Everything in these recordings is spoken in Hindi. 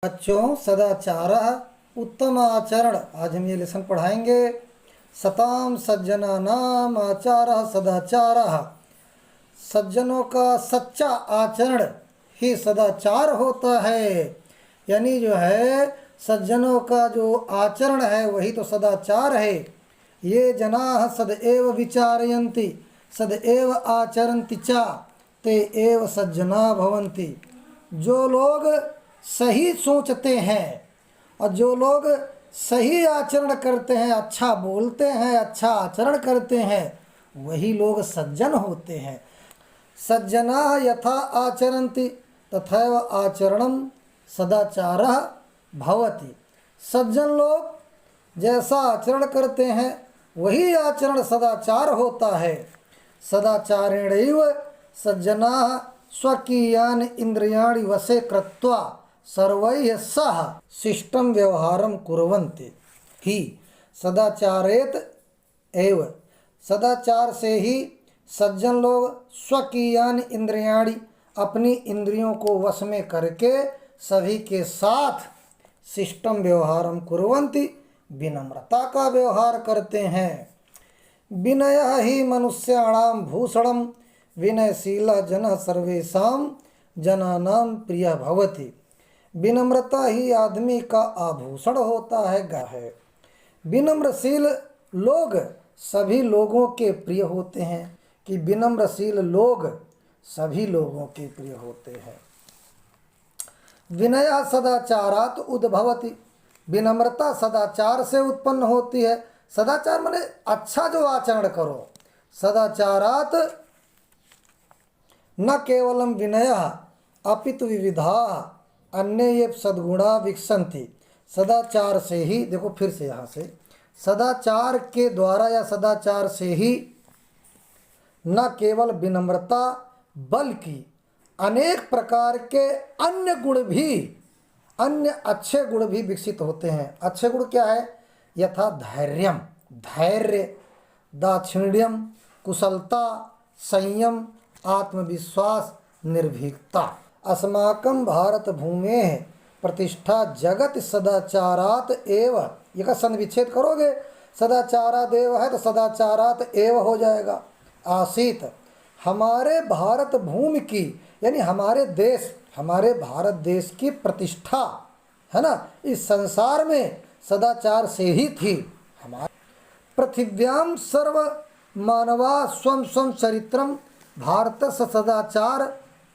बच्चों, सदाचार उत्तम आचरण, आज हम ये लेसन पढ़ाएंगे। सताम सज्जना नाम आचार सदाचार। सज्जनों का सच्चा आचरण ही सदाचार होता है। यानी जो है सज्जनों का जो आचरण है वही तो सदाचार है। ये जनाः सदैव विचारयन्ति सदैव आचरन्ति च ते एव सज्जना भवन्ति। जो लोग सही सोचते हैं और जो लोग सही आचरण करते हैं, अच्छा बोलते हैं, अच्छा आचरण करते हैं, वही लोग सज्जन होते हैं। सज्जना यथा आचरन्ति तथैव आचरणं सदाचारः भवति। सज्जन लोग जैसा आचरण करते हैं वही आचरण सदाचार होता है। सदाचारेणैव सज्जनाः स्वकीयानि इंद्रियाणि वशे कृत्वा सर्वैः सह शिष्टं व्यवहारं कुर्वन्ति ही। सदाचारेत एव, सदाचार से ही सज्जन लोग स्वकीयानि इंद्रियाणि, अपनी इंद्रियों को वश में करके सभी के साथ शिष्टम व्यवहारम कुर्वन्ति, विनम्रता का व्यवहार करते हैं। विनयः ही मनुष्याणां भूषणं विनयशीला जनः सर्वेषां जनानां प्रिय भवति। विनम्रता ही आदमी का आभूषण होता है। विनम्रशील लोग सभी लोगों के प्रिय होते हैं कि विनम्रशील लोग सभी लोगों के प्रिय होते हैं। विनय सदाचारात् उद्भवति, विनम्रता सदाचार से उत्पन्न होती है। सदाचार माने अच्छा जो आचरण करो। सदाचारात् न केवलम विनयः अपितु विविधाः अन्य ये सद्गुणा विकसन्ति। सदाचार से ही, देखो फिर से यहाँ से, सदाचार के द्वारा या सदाचार से ही न केवल विनम्रता बल्कि अनेक प्रकार के अन्य गुण भी, अन्य अच्छे गुण भी विकसित होते हैं। अच्छे गुण क्या है? यथा धैर्यम, धैर्य, दाक्षिण्यम, कुशलता, संयम, आत्मविश्वास, निर्भीकता। अस्माकं भारत भूमेः प्रतिष्ठा जगत सदाचारात् एव। ये का संविच्छेद करोगे, सदाचारादेव है तो सदाचारात् एव हो जाएगा। आसीत, हमारे भारत भूमि की यानी हमारे देश, हमारे भारत देश की प्रतिष्ठा है ना, इस संसार में सदाचार से ही थी। हमारे पृथिव्याम सर्व मानवा स्वं स्वं चरित्रम भारतस्य सदाचार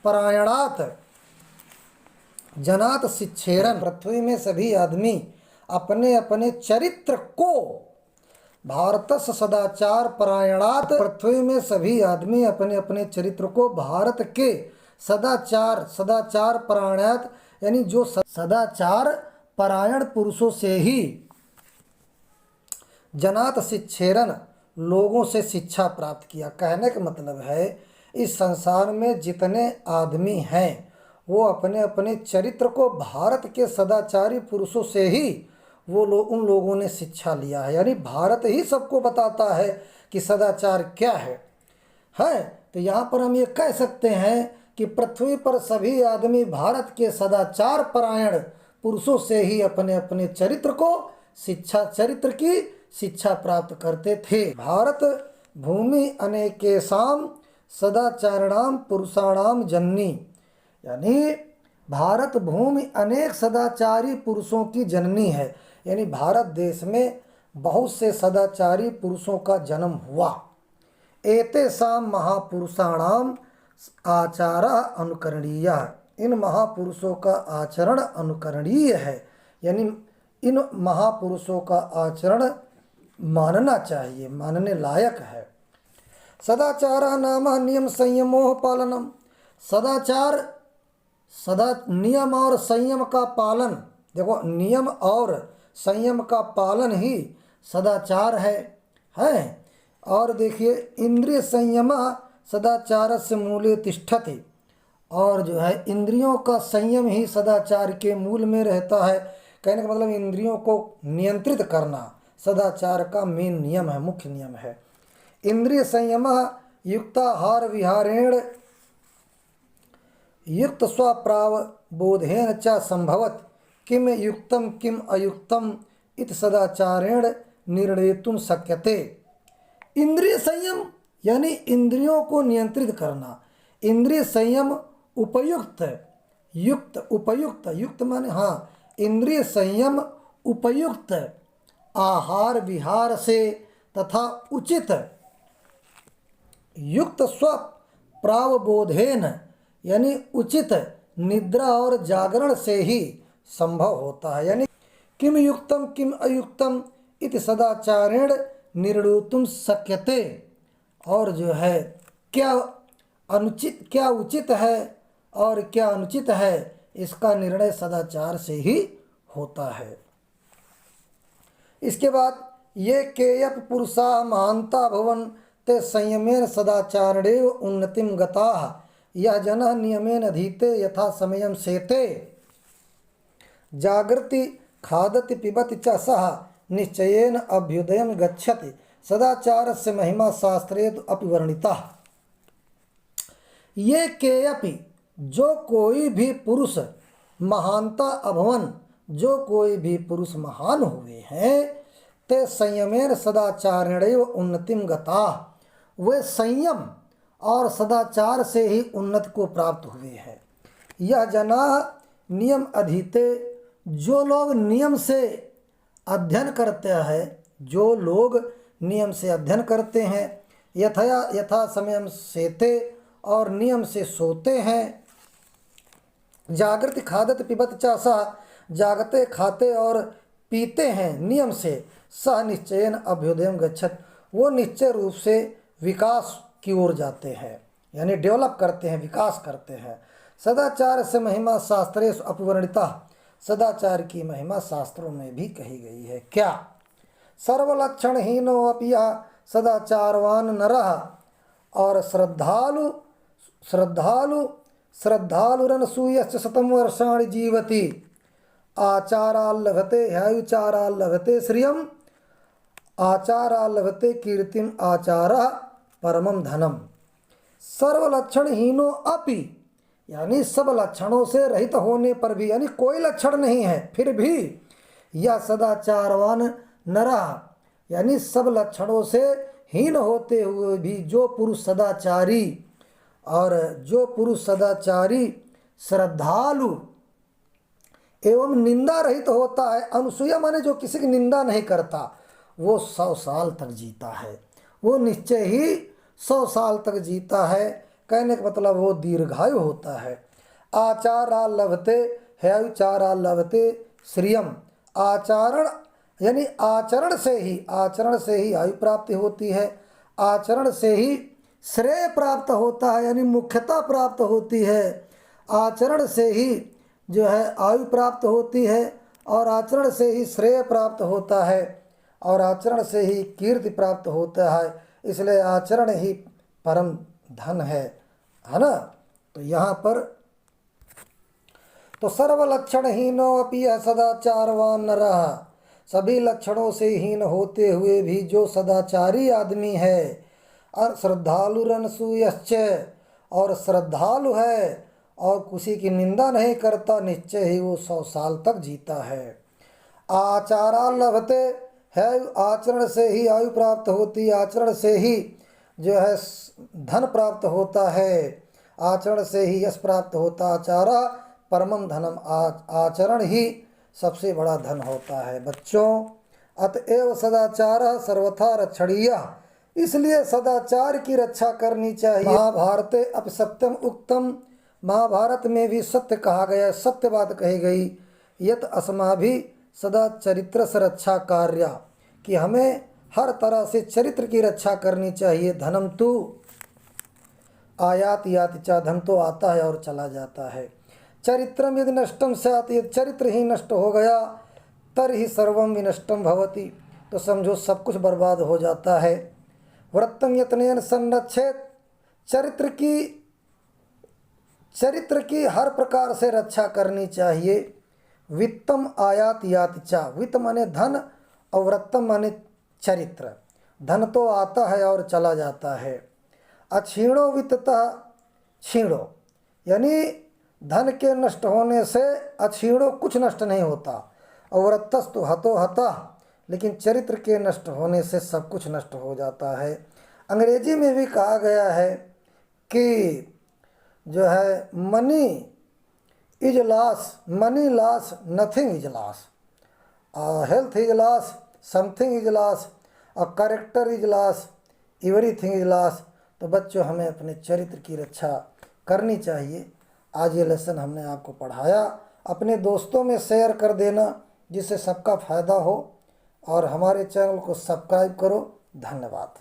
परायणात् जनात शिक्षेरन। पृथ्वी में सभी आदमी अपने अपने चरित्र को, भारतस्य सदाचार परायणात्, पृथ्वी में सभी आदमी अपने अपने चरित्र को भारत के सदाचार परायणात् यानी जो सदाचार परायण पुरुषों से ही जनात शिक्षेरन, लोगों से शिक्षा प्राप्त किया। कहने का मतलब है इस संसार में जितने आदमी हैं वो अपने अपने चरित्र को भारत के सदाचारी पुरुषों से ही उन लोगों ने शिक्षा लिया है। यानी भारत ही सबको बताता है कि सदाचार क्या है। तो यहाँ पर हम ये कह सकते हैं कि पृथ्वी पर सभी आदमी भारत के सदाचार परायण पुरुषों से ही अपने अपने चरित्र को चरित्र की शिक्षा प्राप्त करते थे। भारत भूमि अनेकेषां सदाचारणाम पुरुषाणाम जननी, यानी भारत भूमि अनेक सदाचारी पुरुषों की जननी है। यानी भारत देश में बहुत से सदाचारी पुरुषों का जन्म हुआ। एतेषां महापुरुषाणाम आचार अनुकरणीय, इन महापुरुषों का आचरण अनुकरणीय है। यानी इन महापुरुषों का आचरण मानना चाहिए, मानने लायक है। सदाचार नाम नियम संयमोह पालनम, सदाचार नियम और संयम का पालन। देखो, नियम और संयम का पालन ही सदाचार है। और देखिए, इंद्रिय संयम सदाचारस्य मूले तिष्ठति, और जो है इंद्रियों का संयम ही सदाचार के मूल में रहता है। कहने का मतलब इंद्रियों को नियंत्रित करना सदाचार का मेन नियम है, मुख्य नियम है। इंद्रिय संयम युक्ताहार विहारेण युक्त स्वप्राव बोधेन च संभवत, किम युक्तम किम अयुक्तम इत सदाचारेण निर्णेतुम शक्यते। इंद्रिय संयम यानी इंद्रियों को नियंत्रित करना। इंद्रिय संयम उपयुक्त, युक्त, उपयुक्त, युक्त माने हाँ, इंद्रिय संयम उपयुक्त आहार विहार से तथा उचित युक्त स्व प्रावबोधेन यानी उचित निद्रा और जागरण से ही संभव होता है। यानी किम युक्तम किम अयुक्तम इति सदाचारेण निर्णेतुम शक्यते। और जो है क्या अनुचित, क्या उचित है और क्या अनुचित है, इसका निर्णय सदाचार से ही होता है। इसके बाद ये केयप पुरुषा महांता भवन ते संयमेन सदाचारणेव उन्नतिम गताः यह जनः नियमेन अधीते यथा समयम सेते जागृति खादति पिबति च सः निश्चयेन अभ्युदयम गच्छति सदाचारस्य महिमा शास्त्रे अपि वर्णिता। ये केयपि जो कोई भी पुरुष महानता अभवन, जो कोई भी पुरुष महान हुए हैं, ते संयमेन सदाचारणेव उन्नतिम गता, वे संयम और सदाचार से ही उन्नति को प्राप्त हुए हैं। यह जना नियम अधीते, जो लोग नियम से अध्ययन करते हैं, जो लोग नियम से अध्ययन करते हैं, यथा समयम सेते और नियम से सोते हैं, जागृति खादत पिबत चासा जागते खाते और पीते हैं नियम से, सह निश्चयन अभ्युदयम गच्छत, वो निश्चय रूप से विकास की ओर जाते हैं, यानी डेवलप करते हैं, विकास करते हैं। सदाचार से महिमा शास्त्रेषु अपवर्णिता, सदाचार की महिमा शास्त्रों में भी कही गई है। क्या सर्वलक्षणहीनो अपि यः सदाचारवान नरः, और श्रद्धालुरनसूयश्च शतं वर्षाणि जीवति आचाराल्लभते ह्यायुचाराल्लभते श्रियम् आचाराल्लभते कीर्तिम आचारः परमं धनम। सर्वलक्षणहीनो अपि यानी सब लक्षणों से रहित होने पर भी, यानी कोई लक्षण नहीं है फिर भी, यह सदाचारवान नरा यानी सब लक्षणों से हीन होते हुए भी जो पुरुष सदाचारी, और जो पुरुष सदाचारी श्रद्धालु एवं निंदा रहित होता है, अनुसूया माने जो किसी की निंदा नहीं करता, वो 100 साल तक जीता है, वो निश्चय ही 100 साल तक जीता है। कहने का मतलब वो दीर्घायु होता है। आचारा लभते ह्यायुचारा लभते श्रियम, आचरण यानी आचरण से ही आयु प्राप्ति होती है, आचरण से ही श्रेय प्राप्त होता है, यानी मुख्यता प्राप्त होती है, आचरण से ही जो है आयु प्राप्त होती है, और आचरण से ही श्रेय प्राप्त होता है, और आचरण से ही कीर्ति प्राप्त होता है। इसलिए आचरण ही परम धन है ना। तो यहाँ पर तो सर्वलक्षणहीनो अपि यः सदाचारवान नरः, सभी लक्षणों से हीन होते हुए भी जो सदाचारी आदमी है, और श्रद्धालुरनसूयश्च, और श्रद्धालु है और किसी की निंदा नहीं करता, निश्चय ही वो 100 साल तक जीता है। आचारा लभते है, आचरण से ही आयु प्राप्त होती, आचरण से ही जो है धन प्राप्त होता है, आचरण से ही यश प्राप्त होता, आचारा परमम धनम, आचरण ही सबसे बड़ा धन होता है। बच्चों, अतएव सदाचार सर्वथा रक्षणीय, इसलिए सदाचार की रक्षा करनी चाहिए। महाभारते अपि सत्यम उक्तम, महाभारत में भी सत्य कहा गया, सत्य बात कही गई। यत अस्माभि सदा चरित्र से रक्षा कार्य, कि हमें हर तरह से चरित्र की रक्षा करनी चाहिए। धनम तु आयात याति च, धन तो आता है और चला जाता है। चरित्रम यदि नष्टम स्यात्, यदि चरित्र ही नष्ट हो गया, तर्हि सर्वम विनष्टम भवति, तो समझो सब कुछ बर्बाद हो जाता है। व्रतम यत्नेन संरक्षेत, चरित्र की हर प्रकार से रक्षा करनी चाहिए। वित्तम आयात याति च, वित्त माने धन और व्रतम माने चरित्र, धन तो आता है और चला जाता है। अक्षीणो वित्ततः क्षीणो, यानी धन के नष्ट होने से अछीणों कुछ नष्ट नहीं होता, और रत्तस्तु हतो हतः, लेकिन चरित्र के नष्ट होने से सब कुछ नष्ट हो जाता है। अंग्रेजी में भी कहा गया है कि जो है money is loss, money loss, nothing is loss, health is loss, something is loss, और character is loss, everything is loss. तो बच्चों, हमें अपने चरित्र की रक्षा करनी चाहिए। आज ये लेसन हमने आपको पढ़ाया, अपने दोस्तों में शेयर कर देना जिससे सबका फायदा हो, और हमारे चैनल को सब्सक्राइब करो। धन्यवाद।